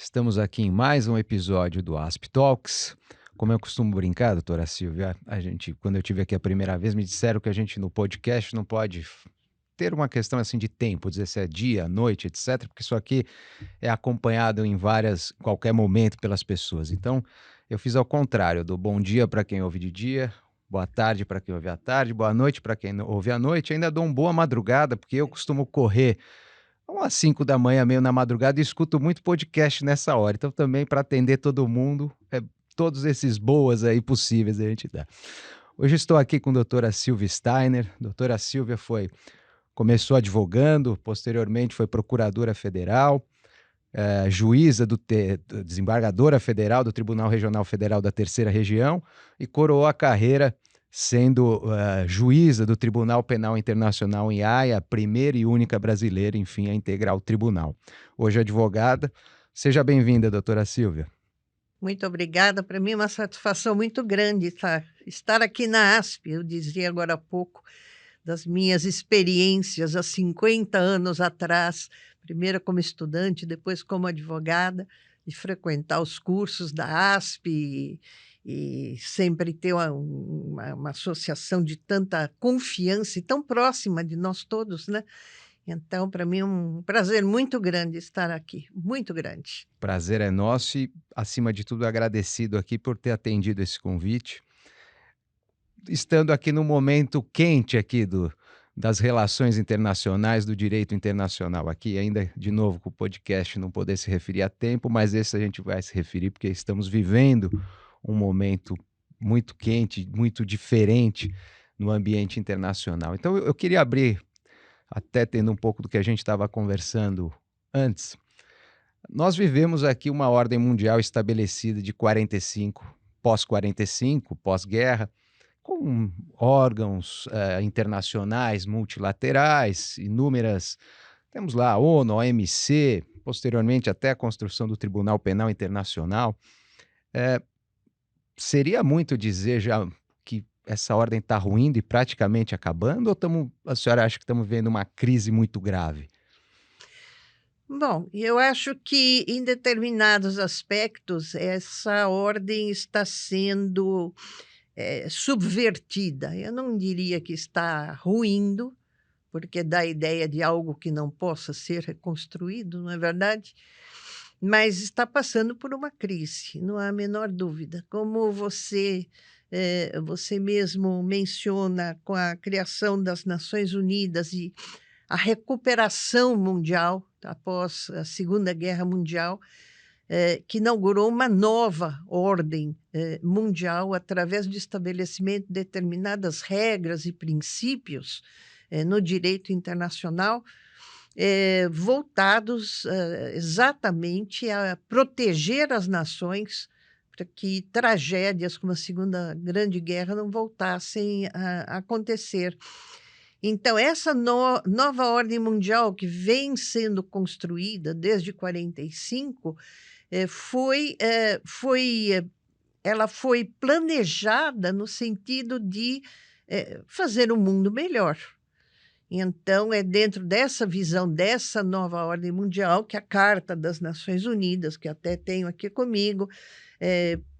Estamos aqui em mais um episódio do Asp Talks. Como eu costumo brincar, doutora Silvia, quando eu tive aqui a primeira vez, me disseram que a gente no podcast não pode ter uma questão assim de tempo, dizer se é dia, noite, etc, porque isso aqui é acompanhado qualquer momento pelas pessoas. Então, eu fiz ao contrário, eu dou bom dia para quem ouve de dia, boa tarde para quem ouve à tarde, boa noite para quem ouve à noite, ainda dou uma boa madrugada, porque eu costumo correr umas 5 da manhã, meio na madrugada, e escuto muito podcast nessa hora. Então, também para atender todo mundo, todos esses boas aí possíveis a gente dá. Hoje estou aqui com a doutora Silvia Steiner. Doutora Silvia começou advogando, posteriormente foi procuradora federal, juíza desembargadora federal do Tribunal Regional Federal da Terceira Região e coroou a carreira sendo juíza do Tribunal Penal Internacional em Haia, a primeira e única brasileira, enfim, a integrar o tribunal. Hoje advogada. Seja bem-vinda, doutora Silvia. Muito obrigada. Para mim é uma satisfação muito grande estar aqui na ASP. Eu dizia agora há pouco das minhas experiências há 50 anos atrás, primeiro como estudante, depois como advogada, de frequentar os cursos da ASP e sempre ter uma associação de tanta confiança e tão próxima de nós todos, né? Então, para mim é um prazer muito grande estar aqui, muito grande. Prazer é nosso e, acima de tudo, agradecido aqui por ter atendido esse convite. Estando aqui no momento quente aqui das relações internacionais, do direito internacional aqui, ainda de novo com o podcast não poder se referir a tempo, mas esse a gente vai se referir porque estamos vivendo um momento muito quente, muito diferente no ambiente internacional. Então eu queria abrir, até tendo um pouco do que a gente estava conversando antes. Nós vivemos aqui uma ordem mundial estabelecida de 45, pós-45, pós-guerra, com órgãos internacionais, multilaterais, inúmeras. Temos lá a ONU, a OMC, posteriormente até a construção do Tribunal Penal Internacional. Seria muito dizer já que essa ordem está ruindo e praticamente acabando, ou a senhora acha que estamos vivendo uma crise muito grave? Bom, eu acho que em determinados aspectos essa ordem está sendo subvertida. Eu não diria que está ruindo, porque dá a ideia de algo que não possa ser reconstruído, não é verdade? Mas está passando por uma crise, não há a menor dúvida. Como você mesmo menciona, com a criação das Nações Unidas e a recuperação mundial após a Segunda Guerra Mundial, que inaugurou uma nova ordem mundial através do estabelecimento de determinadas regras e princípios no direito internacional, voltados exatamente a proteger as nações para que tragédias como a Segunda Grande Guerra não voltassem a acontecer. Então, essa nova ordem mundial que vem sendo construída desde 45 ela foi planejada no sentido de fazer o mundo melhor. Então, é dentro dessa visão, dessa nova ordem mundial, que a Carta das Nações Unidas, que até tenho aqui comigo,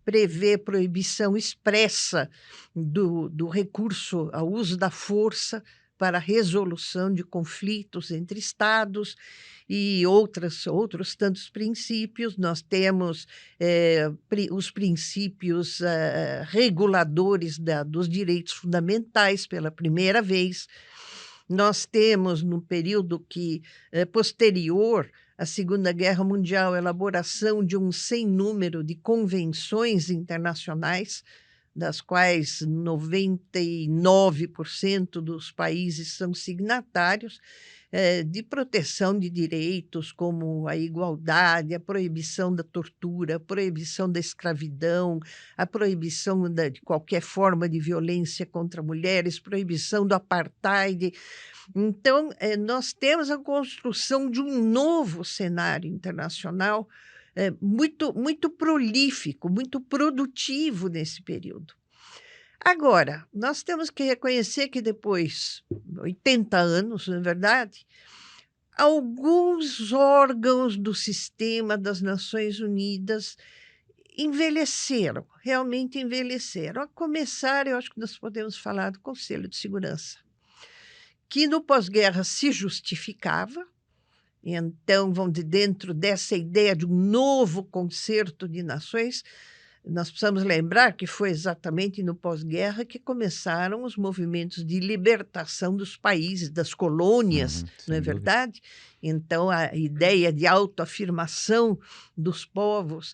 prevê proibição expressa do recurso ao uso da força para a resolução de conflitos entre Estados e outros tantos princípios. Nós temos os princípios reguladores dos direitos fundamentais pela primeira vez. Nós temos, no período posterior à Segunda Guerra Mundial, a elaboração de um sem número de convenções internacionais, das quais 99% dos países são signatários, de proteção de direitos como a igualdade, a proibição da tortura, a proibição da escravidão, a proibição de qualquer forma de violência contra mulheres, proibição do apartheid. Então, nós temos a construção de um novo cenário internacional muito prolífico, muito produtivo nesse período. Agora, nós temos que reconhecer que depois, 80 anos, não é verdade? alguns órgãos do sistema das Nações Unidas envelheceram, realmente envelheceram. A começar, eu acho que nós podemos falar do Conselho de Segurança, que no pós-guerra se justificava. Então, vamos dizer, dentro dessa ideia de um novo concerto de nações, nós precisamos lembrar que foi exatamente no pós-guerra que começaram os movimentos de libertação dos países, das colônias, não é sem dúvida. verdade? Então, a ideia de autoafirmação dos povos.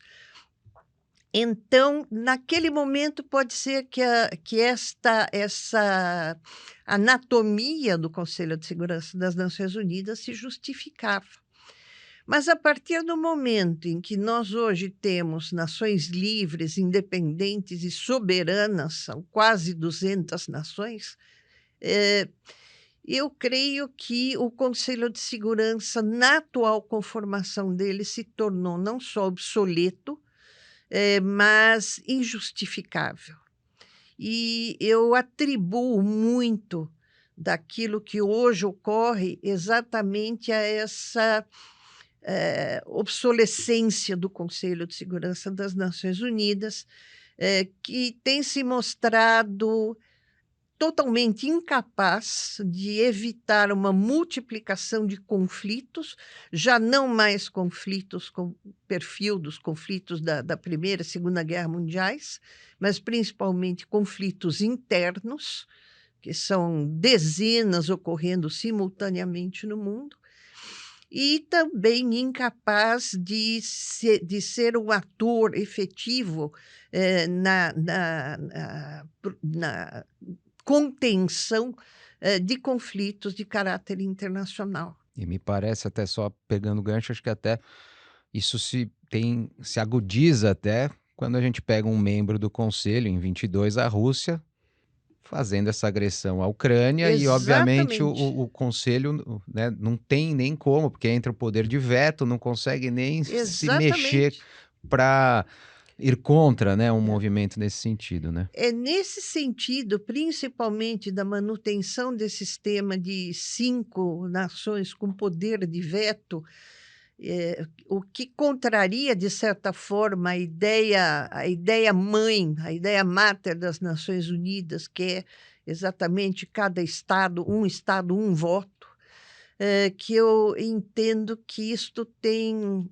Então, naquele momento, pode ser que essa anatomia do Conselho de Segurança das Nações Unidas se justificava. Mas, a partir do momento em que nós hoje temos nações livres, independentes e soberanas, são quase 200 nações, eu creio que o Conselho de Segurança, na atual conformação dele, se tornou não só obsoleto, mas injustificável. E eu atribuo muito daquilo que hoje ocorre exatamente a essa obsolescência do Conselho de Segurança das Nações Unidas, que tem se mostrado totalmente incapaz de evitar uma multiplicação de conflitos, já não mais conflitos com perfil dos conflitos da Primeira e Segunda Guerra Mundiais, mas principalmente conflitos internos, que são dezenas ocorrendo simultaneamente no mundo, e também incapaz de ser um ator efetivo na contenção de conflitos de caráter internacional. E me parece, até só pegando gancho, acho que até isso se agudiza até quando a gente pega um membro do Conselho, em 22, a Rússia, fazendo essa agressão à Ucrânia, e obviamente Exatamente. o Conselho, né, não tem nem como, porque entra o poder de veto, não consegue nem se mexer Exatamente. para ir contra, né, um movimento nesse sentido, né? É nesse sentido, principalmente da manutenção desse sistema de 5 nações com poder de veto, o que contraria, de certa forma, a ideia mãe, a ideia máter das Nações Unidas, que é exatamente cada Estado, um voto, que eu entendo que isto tem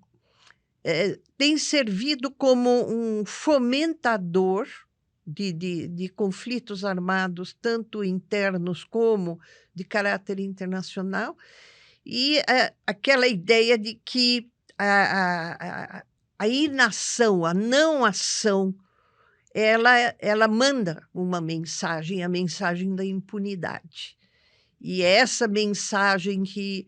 servido como um fomentador de conflitos armados, tanto internos como de caráter internacional, e aquela ideia de que a inação, a não ação, ela manda uma mensagem, a mensagem da impunidade. E é essa mensagem que,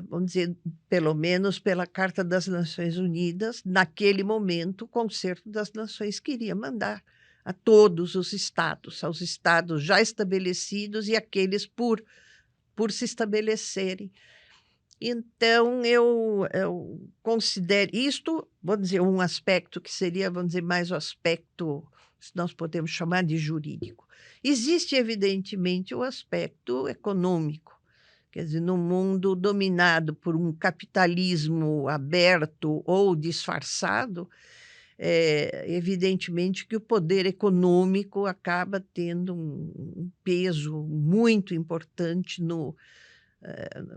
vamos dizer, pelo menos pela Carta das Nações Unidas, naquele momento, o Concerto das Nações queria mandar a todos os estados, aos estados já estabelecidos e aqueles por se estabelecerem. Então, eu considero isto, vamos dizer, um aspecto que seria, vamos dizer, mais o aspecto, se nós podemos chamar de jurídico. Existe, evidentemente, o aspecto econômico. Quer dizer, no mundo dominado por um capitalismo aberto ou disfarçado, evidentemente que o poder econômico acaba tendo um peso muito importante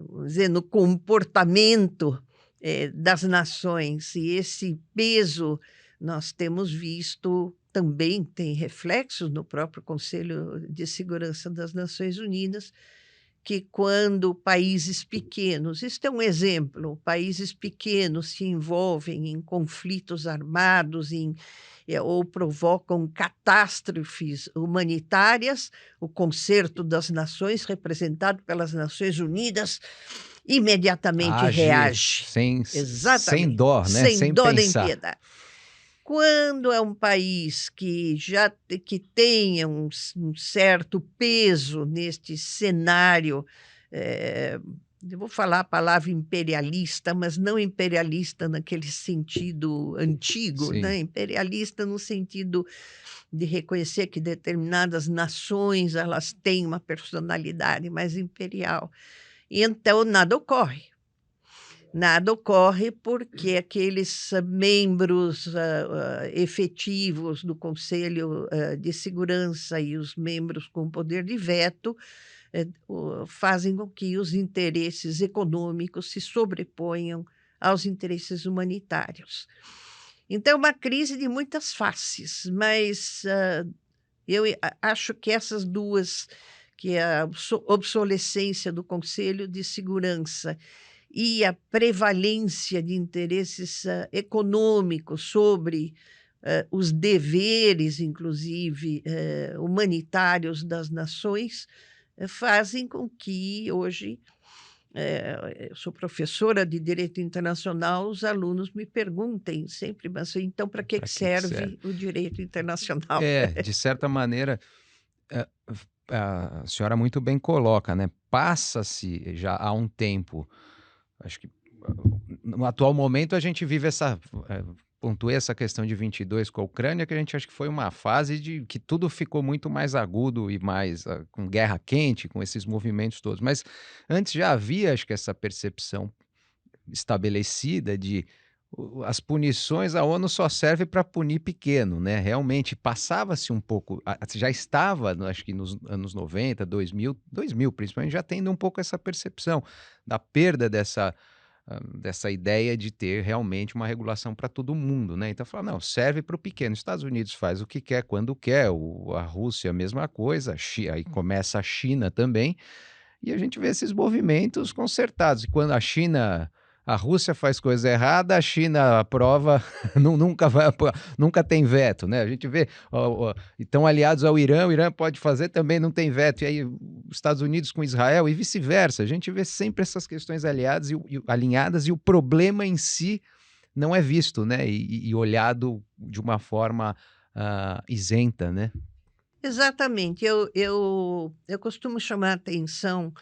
vamos dizer, no comportamento das nações. E esse peso nós temos visto também, tem reflexos no próprio Conselho de Segurança das Nações Unidas, que quando países pequenos, isto é um exemplo, países pequenos se envolvem em conflitos armados, ou provocam catástrofes humanitárias, o Concerto das Nações, representado pelas Nações Unidas, imediatamente Age reage. sem Exatamente. dó, né? Sem Sem dó nem pensar. piedade. Quando é um país que tenha um certo peso neste cenário, eu vou falar a palavra imperialista, mas não imperialista naquele sentido antigo, Sim. né? Imperialista no sentido de reconhecer que determinadas nações elas têm uma personalidade mais imperial. E então nada ocorre. Nada ocorre porque aqueles membros efetivos do Conselho de Segurança e os membros com poder de veto fazem com que os interesses econômicos se sobreponham aos interesses humanitários. Então, é uma crise de muitas faces, mas eu acho que essas duas, que é a obsolescência do Conselho de Segurança e a prevalência de interesses econômicos sobre os deveres, inclusive humanitários das nações, fazem com que hoje, eu sou professora de Direito Internacional, os alunos me perguntem sempre, mas então para que Para que serve? serve o direito internacional? De certa maneira, eh, a senhora muito bem coloca, né, passa-se já há um tempo, acho que no atual momento a gente vive pontuei essa questão de 22 com a Ucrânia, que a gente acha que foi uma fase de que tudo ficou muito mais agudo e mais, com guerra quente, com esses movimentos todos. Mas antes já havia, acho que essa percepção estabelecida de as punições, a ONU só serve para punir pequeno, né? Realmente passava-se um pouco, já estava, acho que nos anos 90, 2000 principalmente, já tendo um pouco essa percepção da perda dessa ideia de ter realmente uma regulação para todo mundo, né? Então fala, não, serve para o pequeno. Os Estados Unidos faz o que quer, quando quer, a Rússia a mesma coisa, aí começa a China também, e a gente vê esses movimentos concertados. E quando a Rússia faz coisa errada, a China aprova, nunca vai, nunca tem veto, né? A gente vê, estão aliados ao Irã, o Irã pode fazer, também não tem veto. E aí os Estados Unidos com Israel e vice-versa. A gente vê sempre essas questões alinhadas e o problema em si não é visto, né? E olhado de uma forma isenta, né? Exatamente. Eu costumo chamar a atenção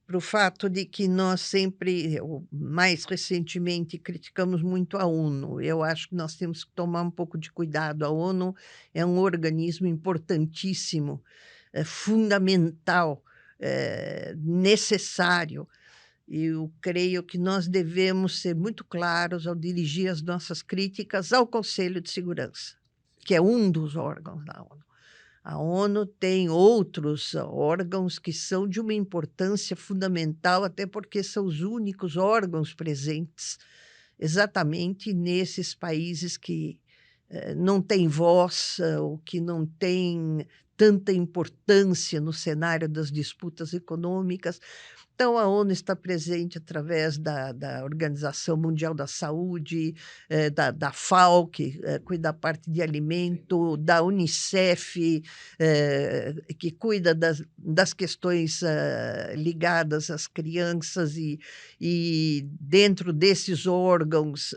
para o fato de que nós sempre, ou mais recentemente, criticamos muito a ONU. Eu acho que nós temos que tomar um pouco de cuidado. A ONU é um organismo importantíssimo, fundamental, necessário. E eu creio que nós devemos ser muito claros ao dirigir as nossas críticas ao Conselho de Segurança, que é um dos órgãos da ONU. A ONU tem outros órgãos que são de uma importância fundamental, até porque são os únicos órgãos presentes exatamente nesses países que não têm voz, ou que não têm tanta importância no cenário das disputas econômicas. Então, a ONU está presente através da Organização Mundial da Saúde, da FAO, que cuida da parte de alimento, da Unicef, que cuida das questões ligadas às crianças, e dentro desses órgãos,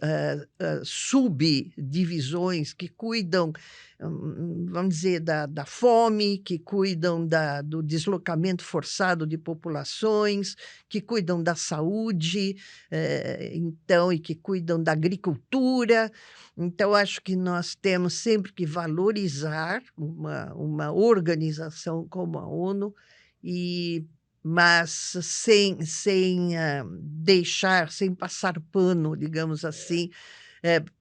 subdivisões que cuidam, vamos dizer, da fome, que cuidam do deslocamento forçado de populações, que cuidam da saúde, então, e que cuidam da agricultura. Então, acho que nós temos sempre que valorizar uma organização como a ONU, mas sem deixar, sem passar pano, digamos assim,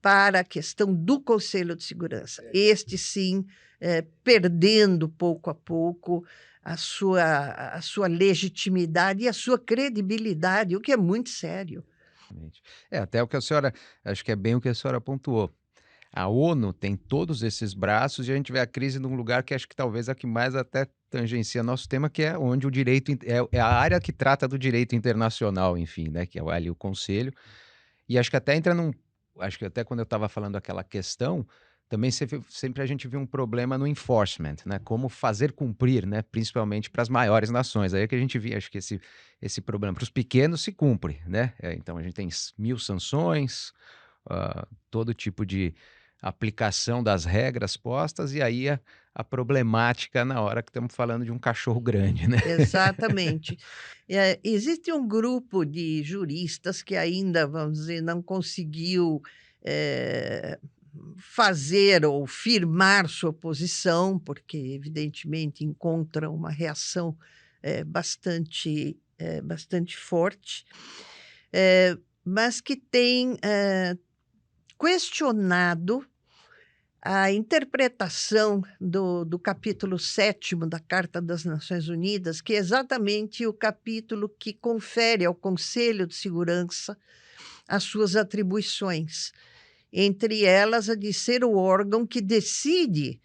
para a questão do Conselho de Segurança. Este, sim, perdendo pouco a pouco a sua legitimidade e a sua credibilidade, o que é muito sério. Exatamente. Até o que a senhora, acho que é bem o que a senhora pontuou. A ONU tem todos esses braços e a gente vê a crise num lugar que acho que talvez é a que mais até tangencia nosso tema, que é onde o direito é a área que trata do direito internacional, enfim, né, que é ali o conselho. E acho que até entra acho que até quando eu estava falando aquela questão, também sempre a gente viu um problema no enforcement, né, como fazer cumprir, né, principalmente para as maiores nações. Aí é que a gente via, acho que esse problema para os pequenos se cumpre, né? Então a gente tem 1000 sanções, todo tipo de aplicação das regras postas, e aí a problemática na hora que estamos falando de um cachorro grande, né? Exatamente. Existe um grupo de juristas que ainda, vamos dizer, não conseguiu fazer ou firmar sua posição, porque, evidentemente, encontra uma reação bastante bastante forte, mas que tem questionado a interpretação do capítulo 7º da Carta das Nações Unidas, que é exatamente o capítulo que confere ao Conselho de Segurança as suas atribuições, entre elas a de ser o órgão que decide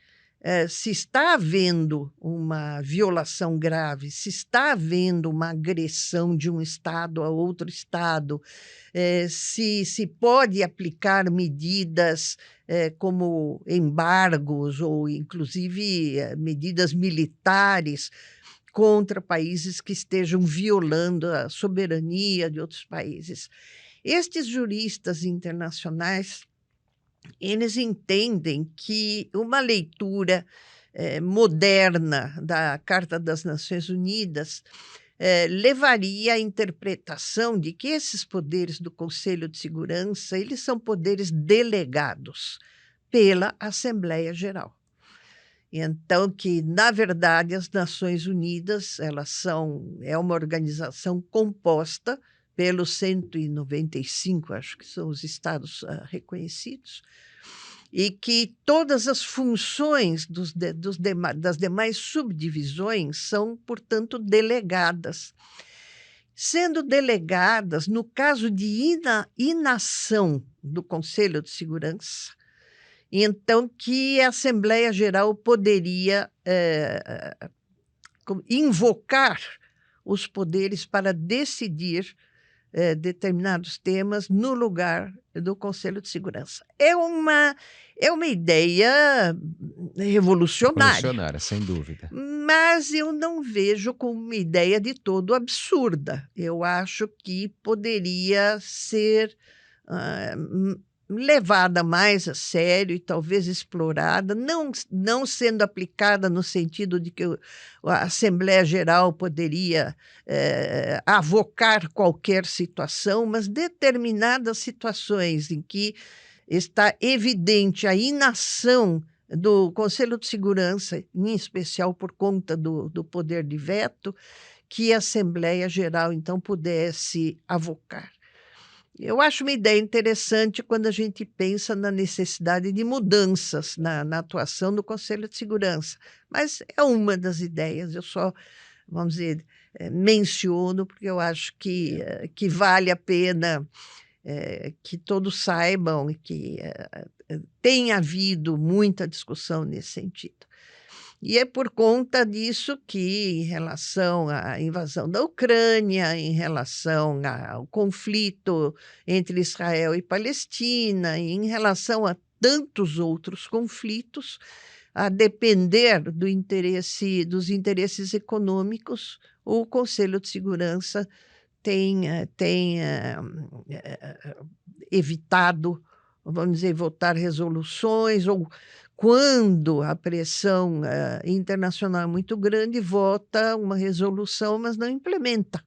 se está havendo uma violação grave, se está havendo uma agressão de um Estado a outro Estado, se pode aplicar medidas como embargos ou, inclusive, medidas militares contra países que estejam violando a soberania de outros países. Estes juristas internacionais, eles entendem que uma leitura moderna da Carta das Nações Unidas levaria à interpretação de que esses poderes do Conselho de Segurança, eles são poderes delegados pela Assembleia Geral. Então, que, na verdade, as Nações Unidas, é uma organização composta pelos 195, acho que são os estados reconhecidos, e que todas as funções das demais subdivisões são, portanto, delegadas. Sendo delegadas, no caso de inação do Conselho de Segurança, então que a Assembleia Geral poderia invocar os poderes para decidir determinados temas no lugar do Conselho de Segurança. É uma ideia revolucionária. Revolucionária, sem dúvida. Mas eu não vejo como uma ideia de todo absurda. Eu acho que poderia ser levada mais a sério e talvez explorada, não sendo aplicada no sentido de que a Assembleia Geral poderia avocar qualquer situação, mas determinadas situações em que está evidente a inação do Conselho de Segurança, em especial por conta do poder de veto, que a Assembleia Geral, então, pudesse avocar. Eu acho uma ideia interessante quando a gente pensa na necessidade de mudanças na atuação do Conselho de Segurança, mas é uma das ideias, eu só, vamos dizer, menciono porque eu acho que vale a pena que todos saibam que tem havido muita discussão nesse sentido. E é por conta disso que, em relação à invasão da Ucrânia, em relação ao conflito entre Israel e Palestina, e em relação a tantos outros conflitos, a depender dos interesses econômicos, o Conselho de Segurança tem evitado, vamos dizer, votar resoluções, ou quando a pressão internacional é muito grande, vota uma resolução, mas não implementa.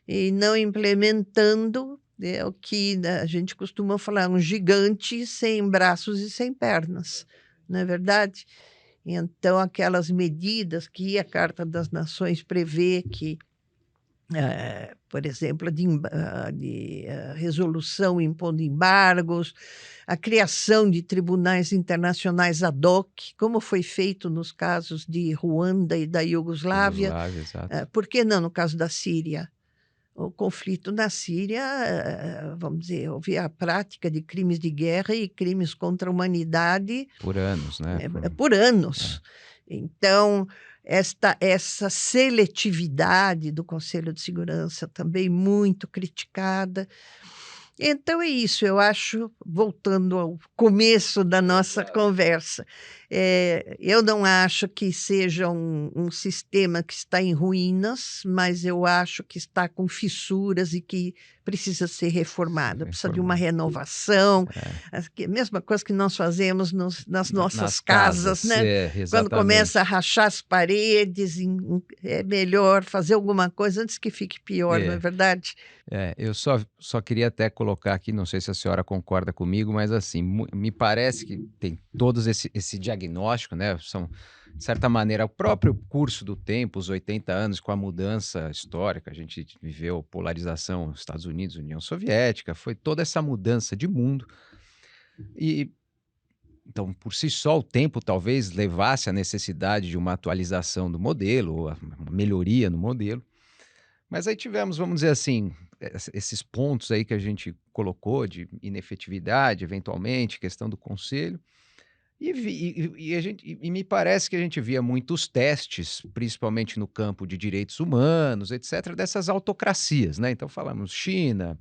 E não implementando é o que a gente costuma falar, um gigante sem braços e sem pernas, não é verdade? Então, aquelas medidas que a Carta das Nações prevê que, por exemplo, de resolução impondo embargos, a criação de tribunais internacionais ad hoc, como foi feito nos casos de Ruanda e da Iugoslávia. Exato. Por que não no caso da Síria? O conflito na Síria, vamos dizer, houve a prática de crimes de guerra e crimes contra a humanidade por anos, né? Por anos. Então, essa seletividade do Conselho de Segurança também muito criticada. Então é isso, eu acho, voltando ao começo da nossa conversa, eu não acho que seja um sistema que está em ruínas, mas eu acho que está com fissuras e que precisa ser reformado, precisa de uma renovação, a mesma coisa que nós fazemos nas nossas casas, né? Quando começa a rachar as paredes, é melhor fazer alguma coisa antes que fique pior, não é verdade? Eu só queria até colocar aqui, não sei se a senhora concorda comigo, mas assim, me parece que tem todos esse diagnóstico, né? de certa maneira, o próprio curso do tempo, os 80 anos com a mudança histórica, a gente viveu polarização Estados Unidos, União Soviética, foi toda essa mudança de mundo. E então, por si só, o tempo talvez levasse à necessidade de uma atualização do modelo, ou uma melhoria no modelo. Mas aí tivemos, vamos dizer assim, esses pontos aí que a gente colocou de inefetividade, eventualmente, questão do conselho. E me parece que a gente via muitos testes, principalmente no campo de direitos humanos, etc., dessas autocracias, né? Então falamos China,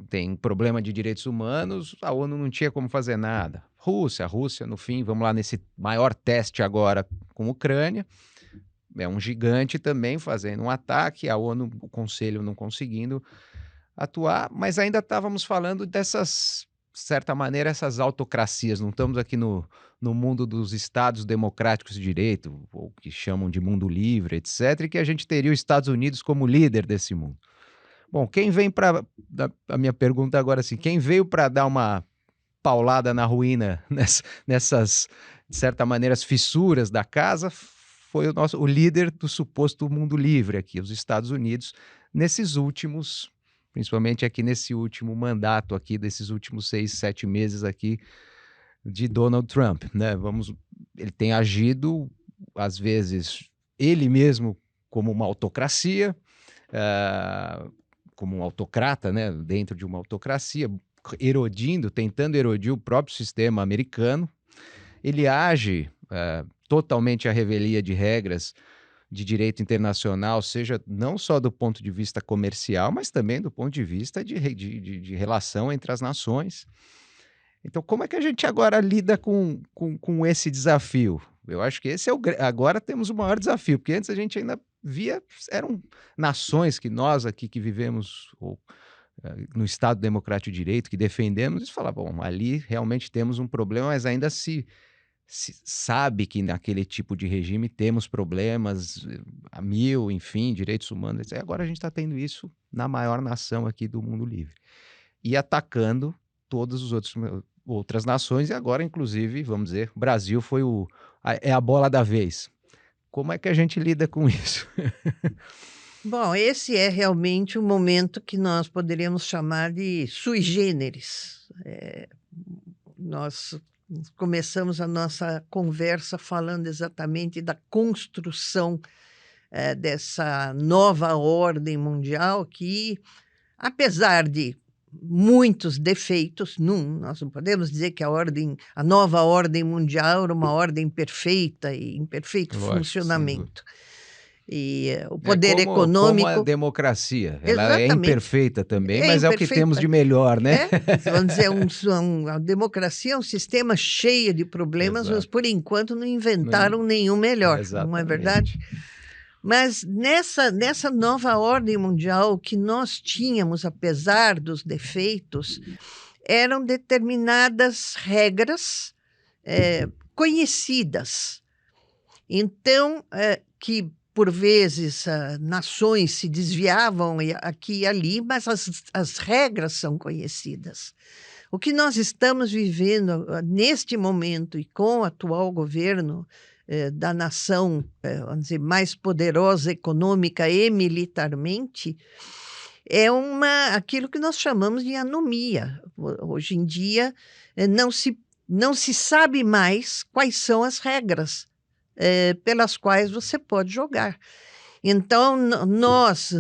tem problema de direitos humanos, a ONU não tinha como fazer nada. Rússia, a Rússia, no fim, vamos lá nesse maior teste agora com a Ucrânia, é um gigante também fazendo um ataque, a ONU, o Conselho não conseguindo atuar, mas ainda estávamos falando dessas, de certa maneira, essas autocracias. Não estamos aqui no mundo dos estados democráticos de direito, ou que chamam de mundo livre, etc., e que a gente teria os Estados Unidos como líder desse mundo. Bom, quem vem para. A minha pergunta agora é assim: quem veio para dar uma paulada na ruína nessas, de certa maneira, as fissuras da casa foi o líder do suposto mundo livre aqui, os Estados Unidos, nesses últimos, principalmente aqui nesse último mandato aqui, desses últimos 6, 7 meses aqui de Donald Trump, né? Ele tem agido, às vezes, ele mesmo como uma autocracia, como um autocrata, né? Dentro de uma autocracia, tentando erodir o próprio sistema americano. Ele age totalmente à revelia de regras de direito internacional, seja não só do ponto de vista comercial, mas também do ponto de vista de relação entre as nações. Então, como é que a gente agora lida com esse desafio? Eu acho que esse agora temos o maior desafio, porque antes a gente ainda via, eram nações que nós aqui que vivemos no Estado Democrático de Direito, que defendemos, e falavam, bom, ali realmente temos um problema, mas ainda se sabe que naquele tipo de regime temos problemas a mil, enfim, direitos humanos. E agora a gente está tendo isso na maior nação aqui do mundo livre. E atacando todas as outras nações, e agora, inclusive, vamos dizer, o Brasil foi é a bola da vez. Como é que a gente lida com isso? Bom, esse é realmente um momento que nós poderíamos chamar de sui generis. Nós começamos a nossa conversa falando exatamente da construção dessa nova ordem mundial que, apesar de muitos defeitos, nós não podemos dizer que a nova ordem mundial era uma ordem perfeita e em perfeito funcionamento. E o poder econômico... Como a democracia. Ela Exatamente. É imperfeita também, mas é o que temos de melhor, né? Vamos dizer, a democracia é um sistema cheio de problemas, Exato. Mas por enquanto não inventaram nenhum melhor, Exatamente. Não é verdade? Mas nessa nova ordem mundial, o que nós tínhamos, apesar dos defeitos, eram determinadas regras conhecidas. Então, que por vezes nações se desviavam aqui e ali, mas as regras são conhecidas. O que nós estamos vivendo neste momento e com o atual governo da nação, vamos dizer, mais poderosa econômica e militarmente, é aquilo que nós chamamos de anomia. Hoje em dia não se sabe mais quais são as regras pelas quais você pode jogar. Então, nós,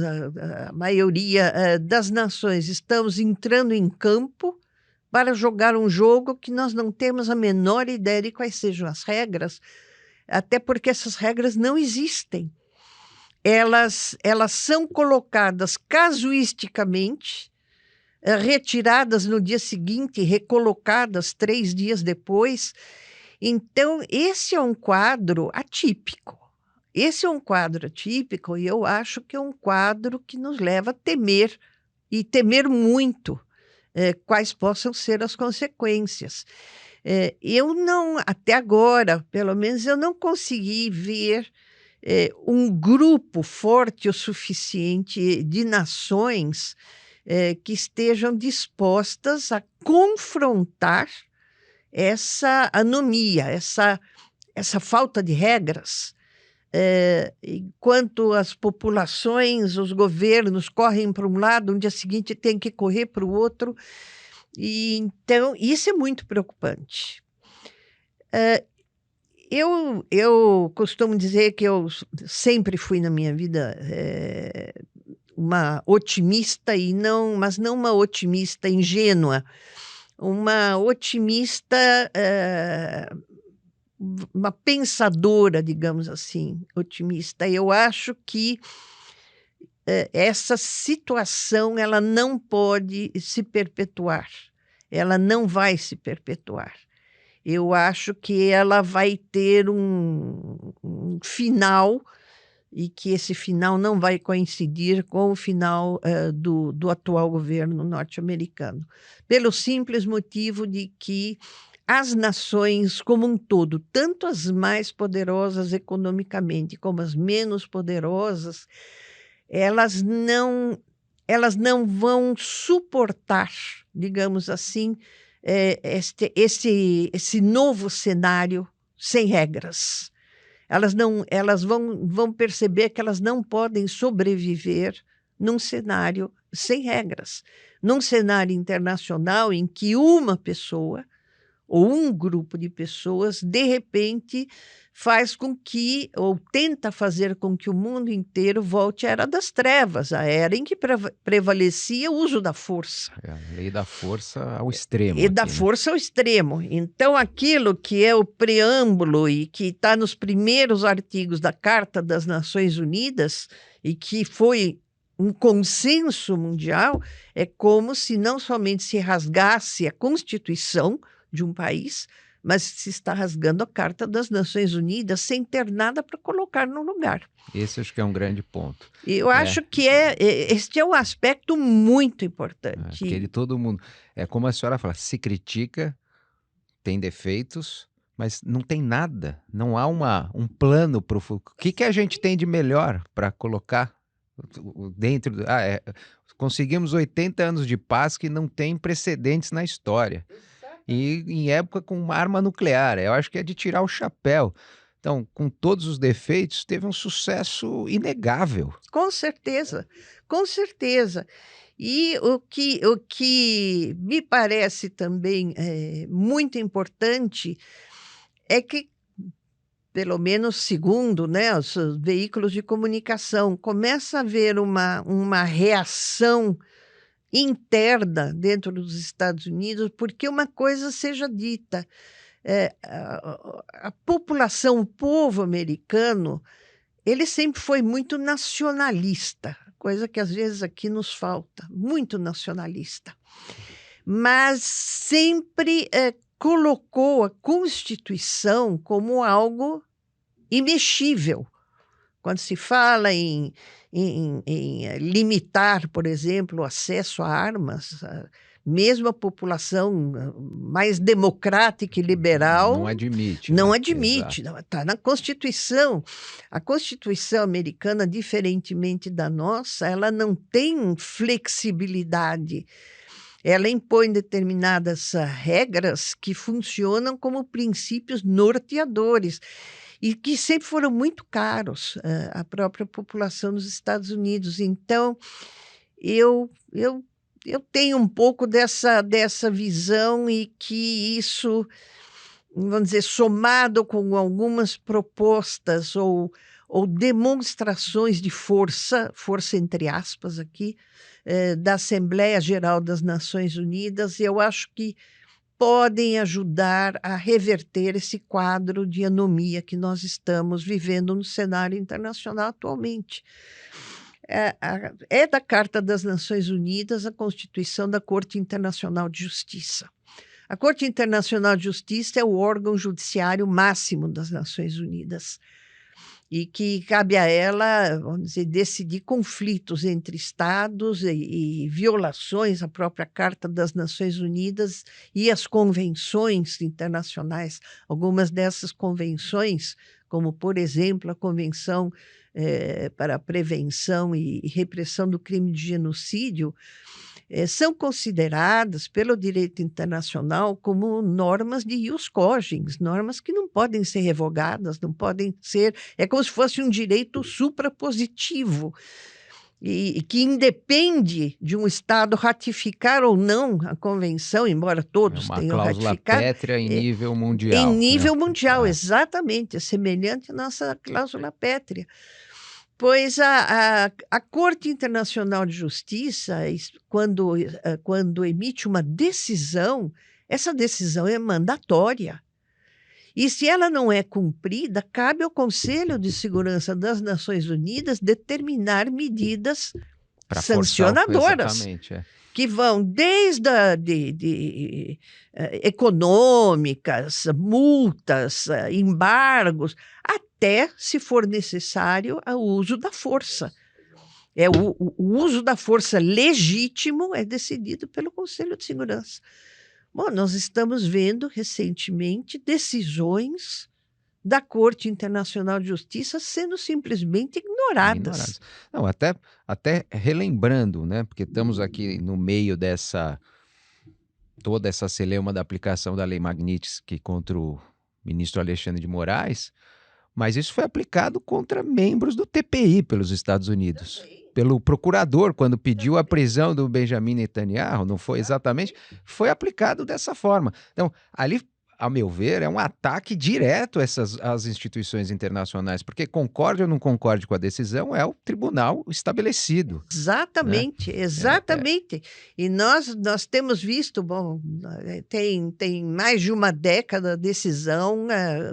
a maioria das nações, estamos entrando em campo para jogar um jogo que nós não temos a menor ideia de quais sejam as regras, até porque essas regras não existem. Elas são colocadas casuisticamente, retiradas no dia seguinte, recolocadas 3 dias depois. Então, esse é um quadro atípico. Esse é um quadro atípico e eu acho que é um quadro que nos leva a temer, e temer muito, quais possam ser as consequências. Eu não, até agora, pelo menos, eu não consegui ver um grupo forte o suficiente de nações que estejam dispostas a confrontar essa anomia, essa falta de regras, enquanto as populações, os governos correm para um lado, no dia seguinte tem que correr para o outro. E, então, isso é muito preocupante. Eu costumo dizer que eu sempre fui na minha vida uma otimista, mas não uma otimista ingênua, uma otimista, uma pensadora, digamos assim, otimista. Eu acho que essa situação ela não pode se perpetuar, ela não vai se perpetuar. Eu acho que ela vai ter um final, e que esse final não vai coincidir com o final do atual governo norte-americano, pelo simples motivo de que as nações como um todo, tanto as mais poderosas economicamente como as menos poderosas, elas não vão suportar, digamos assim, esse novo cenário sem regras. Elas vão perceber que elas não podem sobreviver num cenário sem regras, num cenário internacional em que uma pessoa ou um grupo de pessoas, de repente, faz com que, ou tenta fazer com que o mundo inteiro volte à era das trevas, a era em que prevalecia o uso da força. A lei da força ao extremo. E da força ao extremo. Então, aquilo que é o preâmbulo e que está nos primeiros artigos da Carta das Nações Unidas e que foi um consenso mundial, é como se não somente se rasgasse a Constituição de um país, mas se está rasgando a Carta das Nações Unidas sem ter nada para colocar no lugar. Esse acho que é um grande ponto. Eu acho que este é um aspecto muito importante. Porque todo mundo, como a senhora fala, se critica, tem defeitos, mas não tem nada, não há um plano para o futuro. O que a gente tem de melhor para colocar dentro do... conseguimos 80 anos de paz que não tem precedentes na história. E em época com uma arma nuclear, eu acho que é de tirar o chapéu. Então, com todos os defeitos, teve um sucesso inegável. Com certeza, com certeza. E o que me parece também muito importante é que, pelo menos segundo, né, os veículos de comunicação, começa a haver uma reação interna dentro dos Estados Unidos, porque uma coisa seja dita, a população, o povo americano, ele sempre foi muito nacionalista, coisa que às vezes aqui nos falta, muito nacionalista. Mas sempre colocou a Constituição como algo imexível. Quando se fala em limitar, por exemplo, o acesso a armas, mesmo a população mais democrática e liberal... Não admite. Não admite, está na Constituição. A Constituição americana, diferentemente da nossa, ela não tem flexibilidade. Ela impõe determinadas regras que funcionam como princípios norteadores e que sempre foram muito caros à própria população dos Estados Unidos. Então, eu tenho um pouco dessa visão, e que isso, vamos dizer, somado com algumas propostas ou demonstrações de força entre aspas aqui, da Assembleia Geral das Nações Unidas, eu acho que podem ajudar a reverter esse quadro de anomia que nós estamos vivendo no cenário internacional atualmente. É da Carta das Nações Unidas a Constituição da Corte Internacional de Justiça. A Corte Internacional de Justiça é o órgão judiciário máximo das Nações Unidas e que cabe a ela, vamos dizer, decidir conflitos entre Estados e violações à própria Carta das Nações Unidas e as convenções internacionais. Algumas dessas convenções, como, por exemplo, a Convenção para a Prevenção e Repressão do Crime de Genocídio, são consideradas pelo direito internacional como normas de ius cogens, normas que não podem ser revogadas, não podem ser... É como se fosse um direito suprapositivo, e que independe de um Estado ratificar ou não a convenção, embora todos tenham ratificado. Uma cláusula pétrea em nível mundial. Em nível mundial, exatamente, é semelhante à nossa cláusula pétrea. Pois a Corte Internacional de Justiça, quando emite uma decisão, essa decisão é mandatória. E se ela não é cumprida, cabe ao Conselho de Segurança das Nações Unidas determinar medidas sancionadoras, que vão desde econômicas, multas, embargos, até, se for necessário, o uso da força. O uso da força legítimo é decidido pelo Conselho de Segurança. Bom, nós estamos vendo recentemente decisões da Corte Internacional de Justiça sendo simplesmente ignoradas. Não, até relembrando, né? Porque estamos aqui no meio toda essa celeuma da aplicação da Lei Magnitsky contra o ministro Alexandre de Moraes, mas isso foi aplicado contra membros do TPI pelos Estados Unidos. Pelo procurador, quando pediu a prisão do Benjamin Netanyahu, não foi exatamente, foi aplicado dessa forma. Então, ali, a meu ver, é um ataque direto às instituições internacionais, porque concorde ou não concorde com a decisão, é o tribunal estabelecido. Exatamente, né? Exatamente. E nós temos visto, bom, tem mais de uma década a decisão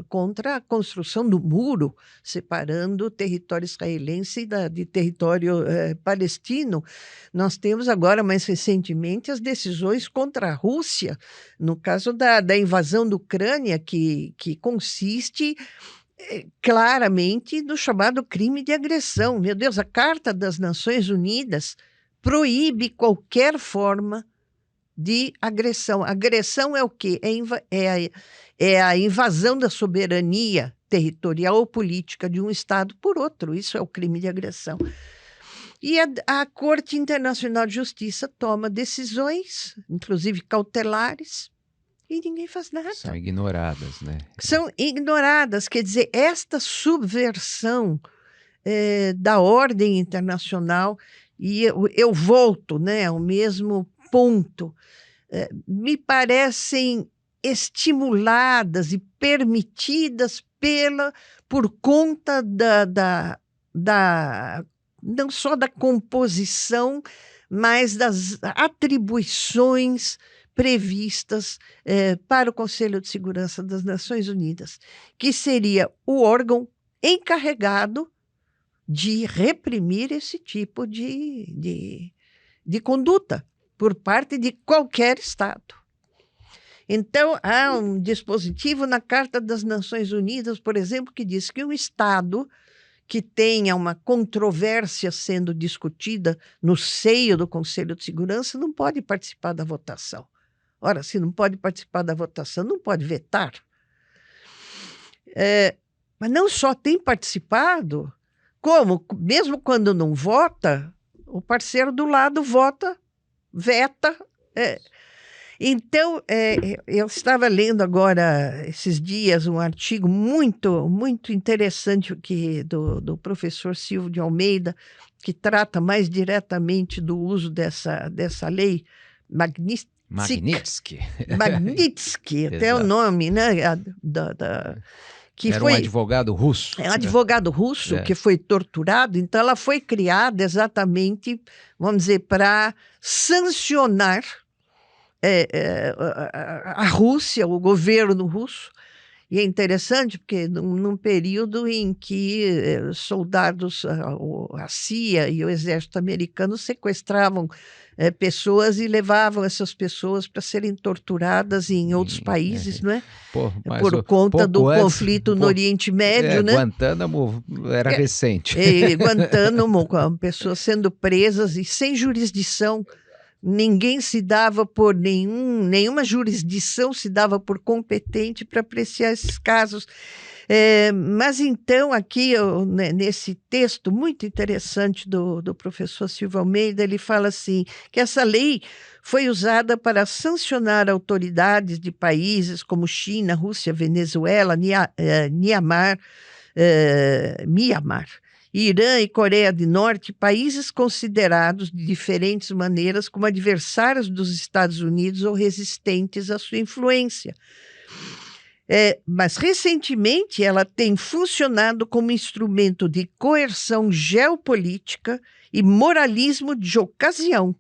contra a construção do muro, separando o território israelense de território palestino. Nós temos agora, mais recentemente, as decisões contra a Rússia, no caso da invasão da Ucrânia, que consiste claramente no chamado crime de agressão. Meu Deus, a Carta das Nações Unidas proíbe qualquer forma de agressão. Agressão é o quê? É a invasão da soberania territorial ou política de um Estado por outro. Isso é o crime de agressão. E a Corte Internacional de Justiça toma decisões, inclusive cautelares, e ninguém faz nada. São ignoradas, né? São ignoradas. Quer dizer, esta subversão da ordem internacional, e eu volto, né, ao mesmo ponto, me parecem estimuladas e permitidas por conta não só da composição, mas das atribuições previstas para o Conselho de Segurança das Nações Unidas, que seria o órgão encarregado de reprimir esse tipo de conduta por parte de qualquer Estado. Então, há um dispositivo na Carta das Nações Unidas, por exemplo, que diz que um Estado que tenha uma controvérsia sendo discutida no seio do Conselho de Segurança não pode participar da votação. Ora, se não pode participar da votação, não pode vetar. Mas não só tem participado, como, mesmo quando não vota, o parceiro do lado veta. Então, eu estava lendo agora, esses dias, um artigo muito, muito interessante do professor Silvio de Almeida, que trata mais diretamente do uso dessa lei Magnitsky, até o nome, né? Era um advogado russo. É um advogado russo que foi torturado, então ela foi criada exatamente, vamos dizer, para sancionar a Rússia, o governo russo. E é interessante porque num período em que soldados, a CIA e o exército americano sequestravam pessoas e levavam essas pessoas para serem torturadas em outros países, não é? Por conta do conflito no Oriente Médio, né? Guantánamo era recente. Guantánamo, com pessoas sendo presas e sem jurisdição Ninguém se dava por nenhuma jurisdição se dava por competente para apreciar esses casos. Mas então, aqui, nesse texto muito interessante do professor Silvio Almeida, ele fala assim, que essa lei foi usada para sancionar autoridades de países como China, Rússia, Venezuela, Myanmar, Irã e Coreia do Norte, países considerados de diferentes maneiras como adversários dos Estados Unidos ou resistentes à sua influência. Mas, recentemente, ela tem funcionado como instrumento de coerção geopolítica e moralismo de ocasião,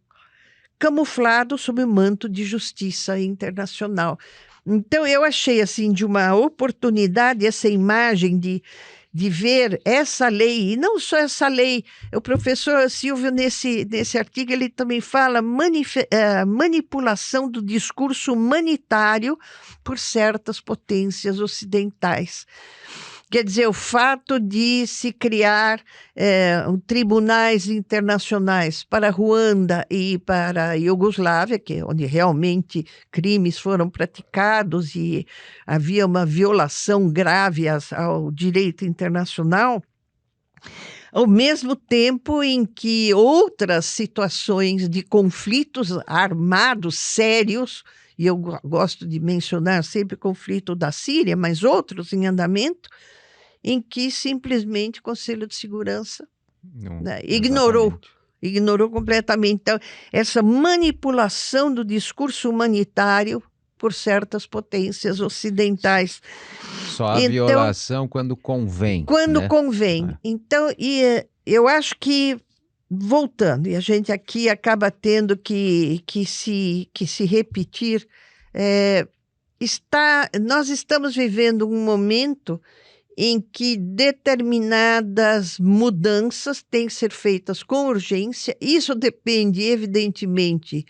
camuflado sob o manto de justiça internacional. Então, eu achei, assim, de uma oportunidade, essa imagem de ver essa lei, e não só essa lei, o professor Silvio, nesse artigo, ele também fala manipulação do discurso humanitário por certas potências ocidentais. Quer dizer, o fato de se criar tribunais internacionais para Ruanda e para a Iugoslávia, que é onde realmente crimes foram praticados e havia uma violação grave ao direito internacional, ao mesmo tempo em que outras situações de conflitos armados sérios, e eu gosto de mencionar sempre o conflito da Síria, mas outros em andamento, em que simplesmente o Conselho de Segurança ignorou completamente. Então, essa manipulação do discurso humanitário por certas potências ocidentais. Só a violação quando convém. Quando né? convém. Então, eu acho que, voltando, e a gente aqui acaba tendo que se repetir, nós estamos vivendo um momento em que determinadas mudanças têm que ser feitas com urgência. Isso depende, evidentemente,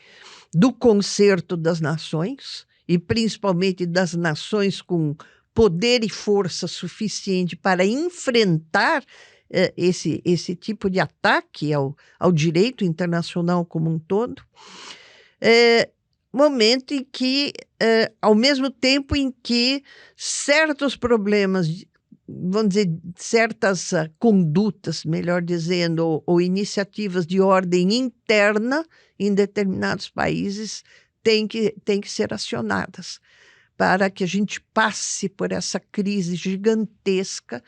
do concerto das nações, e principalmente das nações com poder e força suficiente para enfrentar esse tipo de ataque ao direito internacional como um todo. Momento em que, ao mesmo tempo em que certos problemas, vamos dizer, certas condutas, melhor dizendo, ou iniciativas de ordem interna em determinados países têm que ser acionadas para que a gente passe por essa crise gigantesca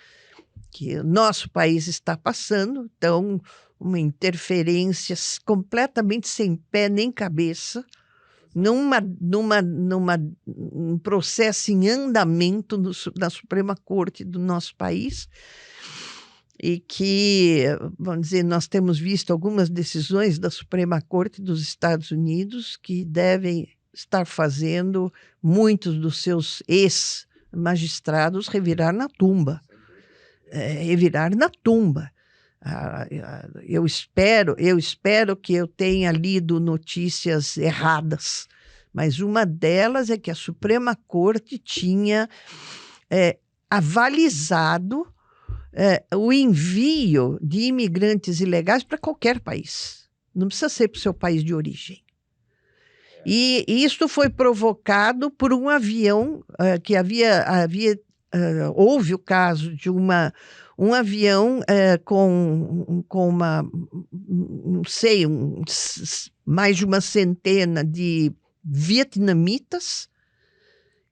que o nosso país está passando. Então, uma interferência completamente sem pé nem cabeça, num processo em andamento na Suprema Corte do nosso país, e que, vamos dizer, nós temos visto algumas decisões da Suprema Corte dos Estados Unidos que devem estar fazendo muitos dos seus ex-magistrados revirar na tumba. Eu espero que eu tenha lido notícias erradas, mas uma delas é que a Suprema Corte tinha avalizado o envio de imigrantes ilegais para qualquer país. Não precisa ser para o seu país de origem. E isso foi provocado por um avião que houve o caso de um avião com uma, não sei, mais de uma centena de vietnamitas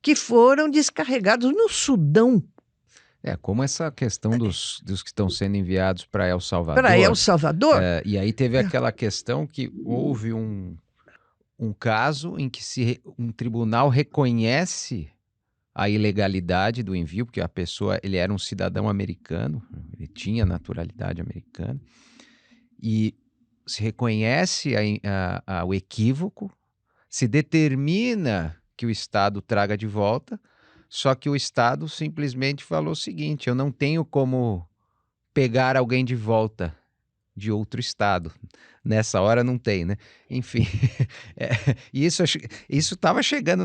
que foram descarregados no Sudão. Como essa questão dos que estão sendo enviados para El Salvador. Para El Salvador? E aí teve aquela questão que houve um caso em que um tribunal reconhece a ilegalidade do envio, porque a pessoa, ele era um cidadão americano, ele tinha naturalidade americana, e se reconhece o equívoco, se determina que o Estado traga de volta, só que o Estado simplesmente falou o seguinte: eu não tenho como pegar alguém de volta de outro Estado. nessa hora não tem, né? Enfim, e isso estava chegando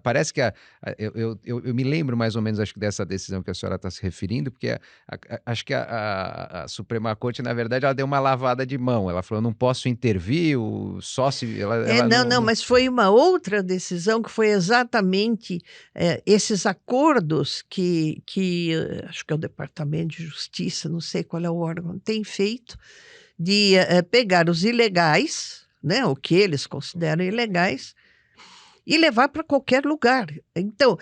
parece que eu me lembro mais ou menos, acho que dessa decisão que a senhora está se referindo, porque acho que a Suprema Corte, na verdade, ela deu uma lavada de mão. Ela falou, não posso intervir, só se ela Não, mas foi uma outra decisão que foi exatamente esses acordos que acho que é o Departamento de Justiça, não sei qual é o órgão, tem feito, de pegar os ilegais, né, o que eles consideram ilegais, e levar para qualquer lugar. Então,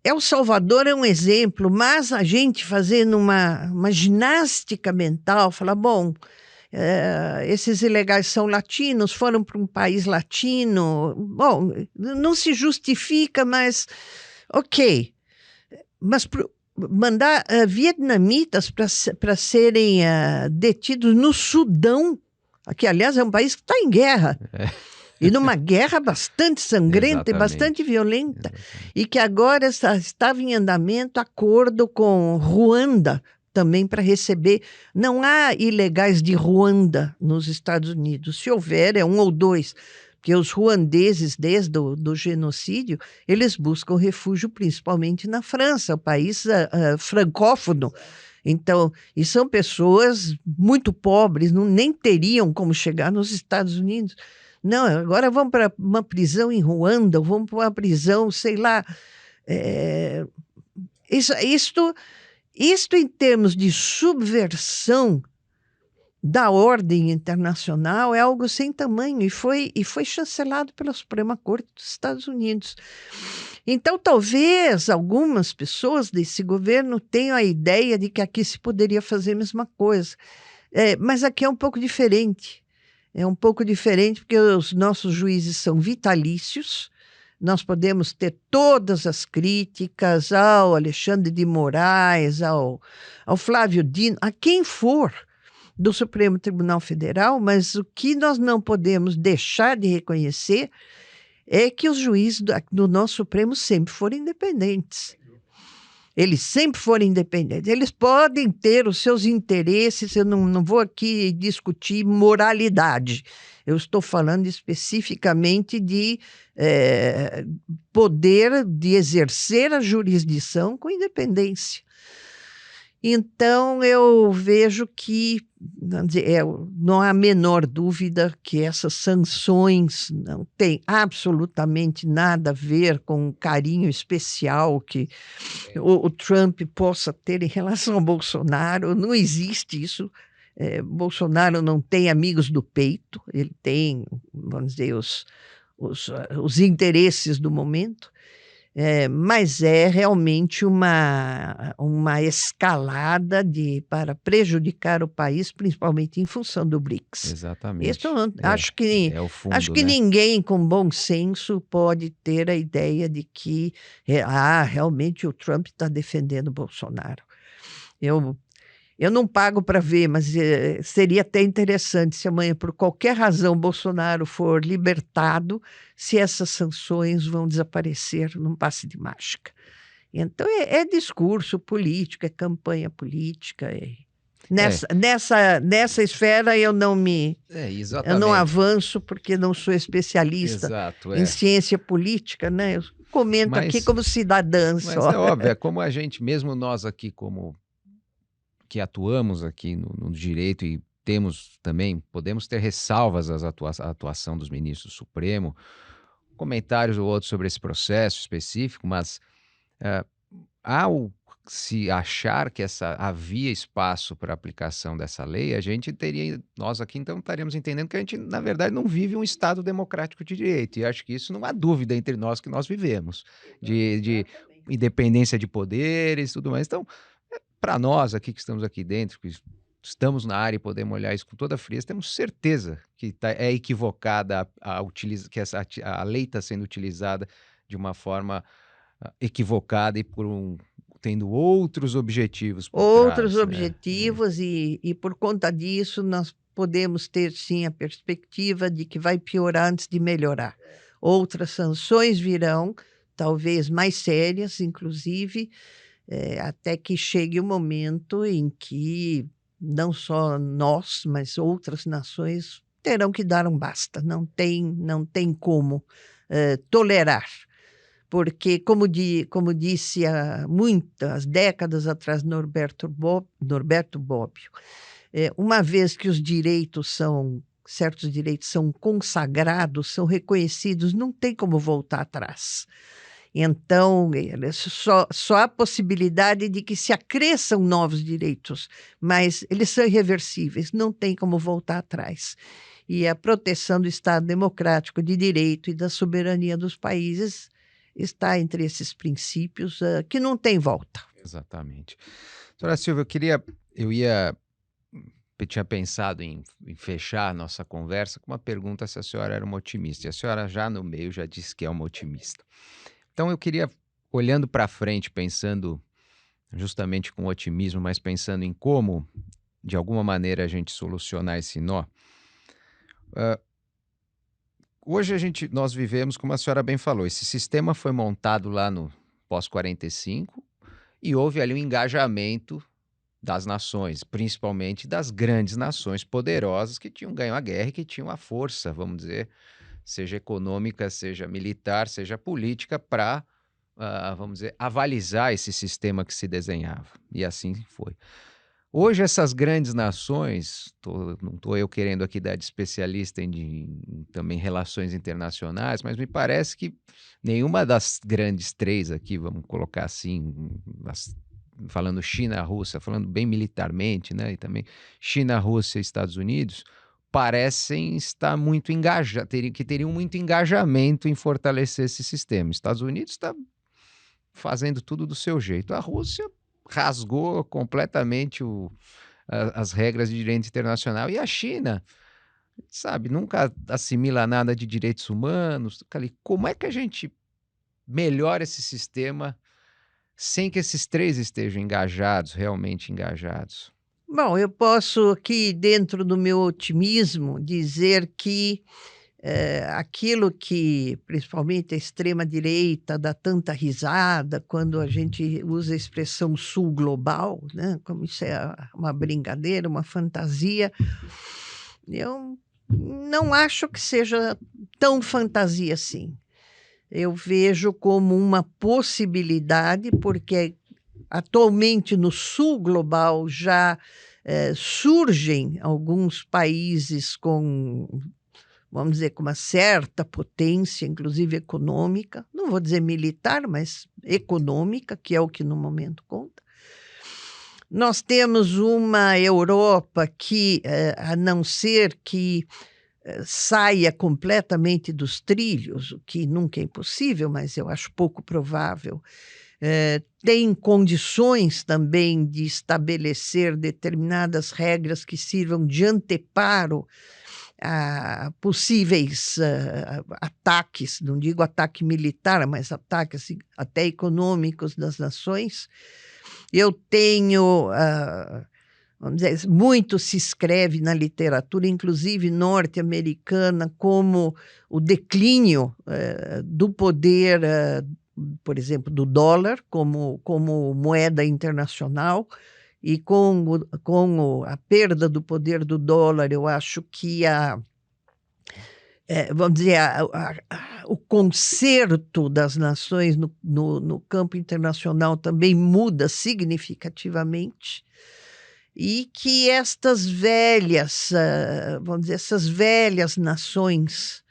El Salvador é um exemplo, mas a gente fazendo uma ginástica mental, fala, bom, esses ilegais são latinos, foram para um país latino, bom, não se justifica, mas ok. Mas mandar vietnamitas para serem detidos no Sudão, que aliás é um país que está em guerra, e numa guerra bastante sangrenta e bastante violenta, e que agora estava em andamento acordo com Ruanda, também para receber. Não há ilegais de Ruanda nos Estados Unidos. Se houver, é um ou dois, porque os ruandeses, desde o genocídio, eles buscam refúgio principalmente na França, o país francófono. Então, e são pessoas muito pobres, nem teriam como chegar nos Estados Unidos. Não, agora vamos para uma prisão em Ruanda, vamos para uma prisão, sei lá. Isto em termos de subversão da ordem internacional é algo sem tamanho e foi chancelado pela Suprema Corte dos Estados Unidos. Então, talvez algumas pessoas desse governo tenham a ideia de que aqui se poderia fazer a mesma coisa. Mas aqui é um pouco diferente. É um pouco diferente porque os nossos juízes são vitalícios. Nós podemos ter todas as críticas ao Alexandre de Moraes, ao Flávio Dino, a quem for do Supremo Tribunal Federal, mas o que nós não podemos deixar de reconhecer é que os juízes do nosso Supremo sempre foram independentes. Eles sempre foram independentes. Eles podem ter os seus interesses, eu não vou aqui discutir moralidade. Eu estou falando especificamente de poder de exercer a jurisdição com independência. Então, eu vejo que não há a menor dúvida que essas sanções não têm absolutamente nada a ver com o carinho especial que o Trump possa ter em relação ao Bolsonaro. Não existe isso. Bolsonaro não tem amigos do peito, ele tem, vamos dizer, os interesses do momento. Mas é realmente uma escalada para prejudicar o país, principalmente em função do BRICS. Exatamente. Isso acho que, o fundo, acho que ninguém com bom senso pode ter a ideia de que realmente o Trump está defendendo o Bolsonaro. Eu não pago para ver, mas seria até interessante se amanhã, por qualquer razão, Bolsonaro for libertado, se essas sanções vão desaparecer num passe de mágica. Então, é discurso político, é campanha política. Nessa esfera, eu não avanço, porque não sou especialista em ciência política, né? Eu comento aqui como cidadã só. Mas é óbvio, é como a gente, mesmo nós aqui que atuamos aqui no direito e podemos ter ressalvas à atuação dos ministros do Supremo, comentários ou outros sobre esse processo específico, mas ao se achar que havia espaço para a aplicação dessa lei, nós aqui então estaríamos entendendo que a gente, na verdade, não vive um Estado democrático de direito, e acho que isso não há dúvida entre nós que nós vivemos, de independência de poderes e tudo mais. Então, para nós aqui que estamos aqui dentro, que estamos na área e podemos olhar isso com toda a frieza, temos certeza que é equivocada que a lei está sendo utilizada de uma forma equivocada e tendo outros objetivos por trás, objetivos, e por conta disso nós podemos ter sim a perspectiva de que vai piorar antes de melhorar. Outras sanções virão, talvez mais sérias, inclusive, até que chegue o momento em que não só nós, mas outras nações terão que dar um basta. Não tem como tolerar. Porque, como disse há muitas décadas atrás Norberto Bobbio, uma vez que certos direitos são consagrados, são reconhecidos, não tem como voltar atrás. Então, só há possibilidade de que se acresçam novos direitos, mas eles são irreversíveis, não tem como voltar atrás. E a proteção do Estado democrático de direito e da soberania dos países está entre esses princípios que não tem volta. Exatamente. Doutora Silvia, eu tinha pensado em fechar a nossa conversa com uma pergunta se a senhora era uma otimista. E a senhora já no meio já disse que é uma otimista. Então eu queria, olhando para frente, pensando justamente com otimismo, mas pensando em como, de alguma maneira, a gente solucionar esse nó. Hoje nós vivemos, como a senhora bem falou, esse sistema foi montado lá no pós-45 e houve ali um engajamento das nações, principalmente das grandes nações poderosas que tinham ganho a guerra e que tinham a força, vamos dizer, seja econômica, seja militar, seja política, para, vamos dizer, avalizar esse sistema que se desenhava. E assim foi. Hoje, essas grandes nações, não estou eu querendo aqui dar de especialista em também relações internacionais, mas me parece que nenhuma das grandes três aqui, vamos colocar assim, falando China, Rússia, falando bem militarmente, né, e também China, Rússia e Estados Unidos, parecem estar muito engajados, que teriam muito engajamento em fortalecer esse sistema. Os Estados Unidos está fazendo tudo do seu jeito. A Rússia rasgou completamente as regras de direito internacional. E a China, sabe, nunca assimila nada de direitos humanos. Como é que a gente melhora esse sistema sem que esses três estejam engajados, realmente engajados? Bom, eu posso aqui, dentro do meu otimismo, dizer que aquilo que, principalmente a extrema-direita, dá tanta risada quando a gente usa a expressão sul global, né? Como isso é uma brincadeira, uma fantasia, eu não acho que seja tão fantasia assim. Eu vejo como uma possibilidade, porque atualmente no sul global já surgem alguns países com, vamos dizer, com uma certa potência, inclusive econômica, não vou dizer militar, mas econômica, que é o que no momento conta. Nós temos uma Europa que, a não ser que saia completamente dos trilhos, o que nunca é impossível, mas eu acho pouco provável, tem condições também de estabelecer determinadas regras que sirvam de anteparo a possíveis ataques, não digo ataque militar, mas ataques até econômicos das nações. Eu tenho, vamos dizer, muito se escreve na literatura, inclusive norte-americana, como o declínio do poder, por exemplo, do dólar como moeda internacional. E com a perda do poder do dólar, eu acho que vamos dizer, o concerto das nações no campo internacional também muda significativamente, e que estas velhas, vamos dizer, essas velhas nações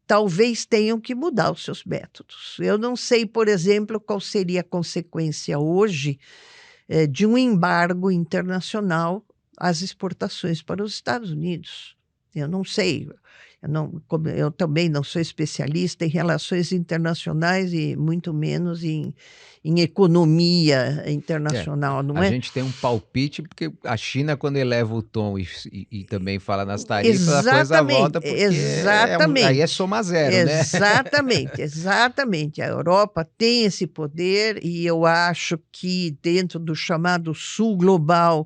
talvez tenham que mudar os seus métodos. Eu não sei, por exemplo, qual seria a consequência hoje de um embargo internacional às exportações para os Estados Unidos. Eu não sei. Eu também não sou especialista em relações internacionais e muito menos em economia internacional, não é? A gente tem um palpite, porque a China, quando eleva o tom e também fala nas tarifas, a coisa volta, porque aí é soma zero, né? Exatamente. A Europa tem esse poder e eu acho que dentro do chamado Sul Global,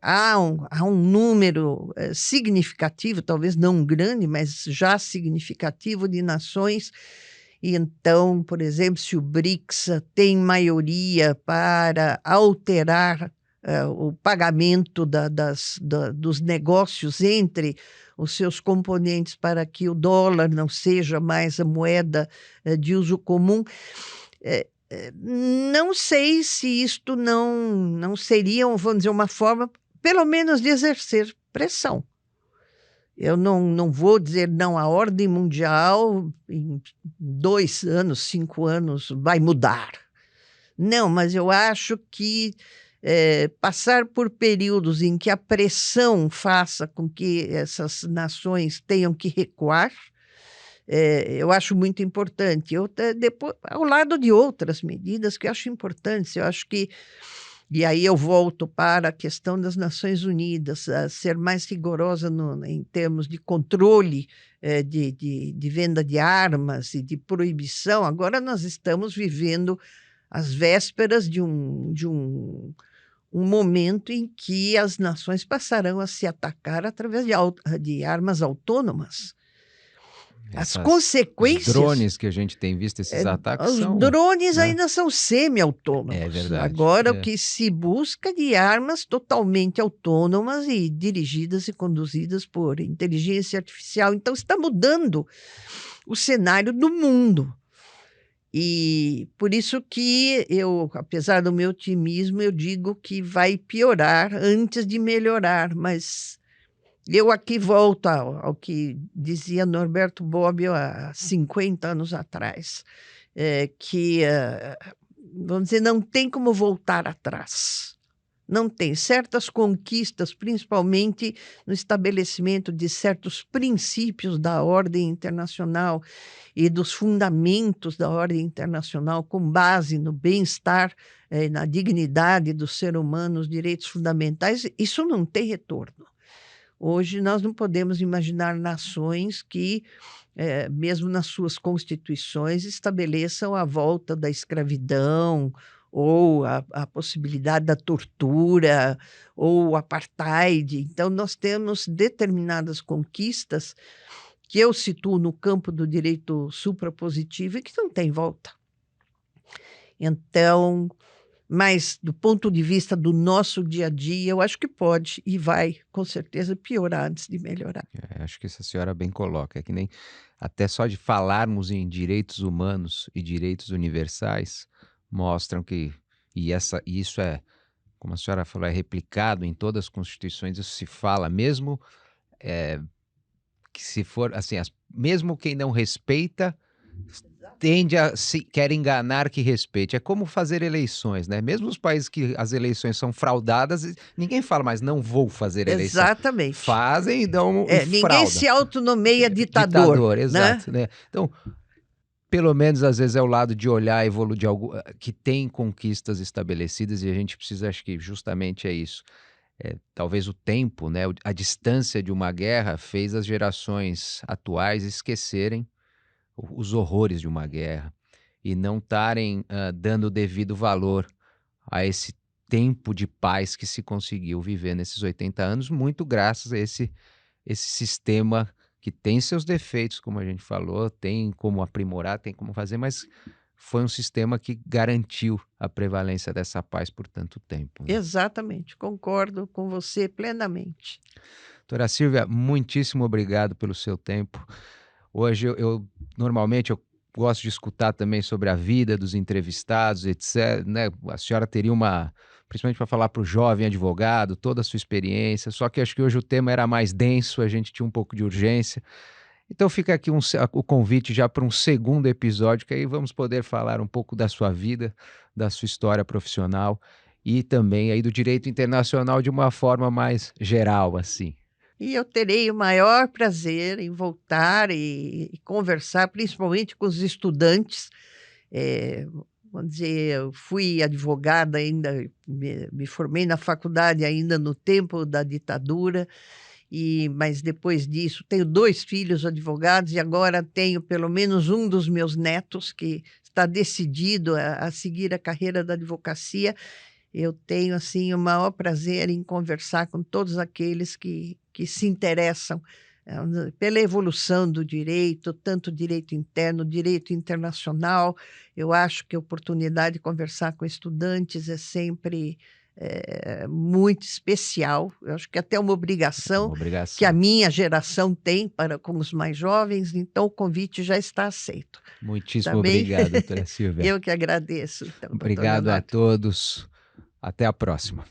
há um número significativo, talvez não grande, mas já significativo de nações. E então, por exemplo, se o BRICS tem maioria para alterar o pagamento dos negócios entre os seus componentes para que o dólar não seja mais a moeda de uso comum. Não sei se isto não seria, vamos dizer, uma forma, pelo menos, de exercer pressão. Eu não vou dizer não, a ordem mundial em 2 anos, 5 anos vai mudar. Não, mas eu acho que passar por períodos em que a pressão faça com que essas nações tenham que recuar, eu acho muito importante. Depois, ao lado de outras medidas que eu acho importantes, eu acho que, e aí eu volto para a questão das Nações Unidas, a ser mais rigorosa em termos de controle de venda de armas e de proibição. Agora nós estamos vivendo as vésperas de um momento em que as nações passarão a se atacar através de armas autônomas. As consequências... Os drones que a gente tem visto, esses ataques os são... drones né? ainda são semi-autônomos. É verdade. Agora, o que se busca de armas totalmente autônomas e dirigidas e conduzidas por inteligência artificial. Então, está mudando o cenário do mundo. E por isso que eu, apesar do meu otimismo, eu digo que vai piorar antes de melhorar, mas eu aqui volto ao que dizia Norberto Bobbio há 50 anos atrás, que, vamos dizer, não tem como voltar atrás. Não tem. Certas conquistas, principalmente no estabelecimento de certos princípios da ordem internacional e dos fundamentos da ordem internacional, com base no bem-estar, na dignidade do ser humano, os direitos fundamentais, isso não tem retorno. Hoje nós não podemos imaginar nações que, mesmo nas suas constituições, estabeleçam a volta da escravidão, ou a possibilidade da tortura, ou o apartheid. Então, nós temos determinadas conquistas que eu situo no campo do direito suprapositivo e que não tem volta. Então, mas do ponto de vista do nosso dia a dia, eu acho que pode e vai, com certeza, piorar antes de melhorar. Acho que essa senhora bem coloca. É que nem até só de falarmos em direitos humanos e direitos universais mostram que, e isso é, como a senhora falou, é replicado em todas as constituições, isso se fala, mesmo que se for, assim, mesmo quem não respeita, tende a quer enganar que respeite. É como fazer eleições, né? Mesmo os países que as eleições são fraudadas, ninguém fala mais, não vou fazer eleição. Exatamente. Fazem e dão ninguém frauda. se autonomeia ditador. Ditador, exato. Né? Então, pelo menos às vezes é o lado de olhar de algo que tem conquistas estabelecidas e a gente precisa, acho que justamente é isso. Talvez o tempo, né, a distância de uma guerra fez as gerações atuais esquecerem os horrores de uma guerra e não estarem dando o devido valor a esse tempo de paz que se conseguiu viver nesses 80 anos, muito graças a esse sistema que tem seus defeitos, como a gente falou, tem como aprimorar, tem como fazer, mas foi um sistema que garantiu a prevalência dessa paz por tanto tempo. Né? Exatamente, concordo com você plenamente. Doutora Silvia, muitíssimo obrigado pelo seu tempo. Hoje normalmente eu gosto de escutar também sobre a vida dos entrevistados, etc. Né? A senhora teria principalmente para falar para o jovem advogado, toda a sua experiência, só que acho que hoje o tema era mais denso, a gente tinha um pouco de urgência. Então fica aqui o convite já para um segundo episódio, que aí vamos poder falar um pouco da sua vida, da sua história profissional e também aí do direito internacional de uma forma mais geral, assim. E eu terei o maior prazer em voltar e conversar, principalmente com os estudantes. Vamos dizer, eu fui advogada ainda, me formei na faculdade ainda no tempo da ditadura, mas depois disso tenho 2 filhos advogados e agora tenho pelo menos um dos meus netos que está decidido a seguir a carreira da advocacia. Eu tenho assim o maior prazer em conversar com todos aqueles que se interessam pela evolução do direito, tanto direito interno, direito internacional. Eu acho que a oportunidade de conversar com estudantes é sempre muito especial. Eu acho que até uma Uma obrigação que a obrigação. minha geração tem para com os mais jovens, então o convite já está aceito. Muitíssimo Tá bem? obrigado, doutora Silvia. Eu que agradeço, então, doutor Obrigado a Leonardo. todos. Até a próxima.